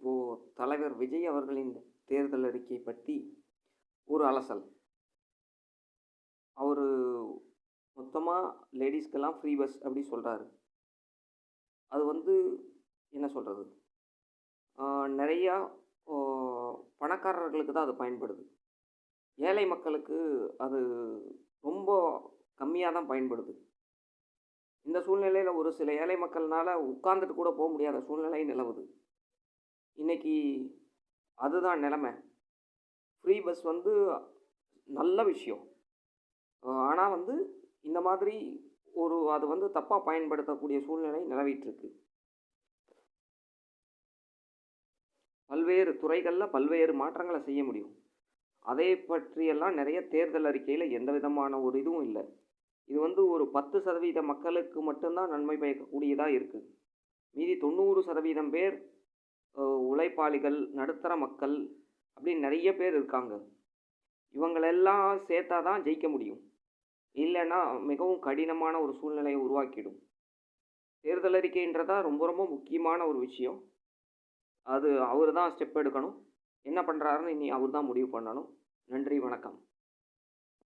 இப்போது தலைவர் விஜய் அவர்களின் தேர்தல் அறிக்கை பற்றி ஒரு அலசல். அவர் மொத்தமாக லேடீஸ்க்கெல்லாம் ஃப்ரீ பஸ் அப்படி சொல்கிறாரு. அது என்ன சொல்கிறது, நிறையா பணக்காரர்களுக்கு தான் அது பயன்படுது. ஏழை மக்களுக்கு அது ரொம்ப கம்மியாக தான் பயன்படுது. இந்த சூழ்நிலையில் ஒரு சில ஏழை மக்கள்னால் உட்கார்ந்துட்டு கூட போக முடியாத சூழ்நிலை நிலவுது. இன்றைக்கி அதுதான் நிலைமை. ஃப்ரீ பஸ் நல்ல விஷயம். ஆனால் இந்த மாதிரி அது தப்பாக பயன்படுத்தக்கூடிய சூழ்நிலை நிலவிட்டுருக்கு. பல்வேறு துறைகளில் பல்வேறு மாற்றங்களை செய்ய முடியும். அதை பற்றியெல்லாம் நிறைய தேர்தல் அறிக்கையில் எந்த விதமான ஒரு இதுவும் இல்லை. இது ஒரு 10% மக்களுக்கு மட்டும்தான் நன்மை பயக்கக்கூடியதாக இருக்குது. மீதி 90% பேர் உழைப்பாளிகள், நடுத்தர மக்கள் அப்படின்னு நிறைய பேர் இருக்காங்க. இவங்களெல்லாம் சேர்த்தா தான் ஜெயிக்க முடியும். இல்லைன்னா மிகவும் கடினமான ஒரு சூழ்நிலையை உருவாக்கிடும். தேர்தல் அறிக்கைன்றதா ரொம்ப ரொம்ப முக்கியமான ஒரு விஷயம். அது அவர் தான் ஸ்டெப் எடுக்கணும். என்ன பண்ணுறாருன்னு இனி அவர் தான் முடிவு பண்ணணும். நன்றி, வணக்கம்.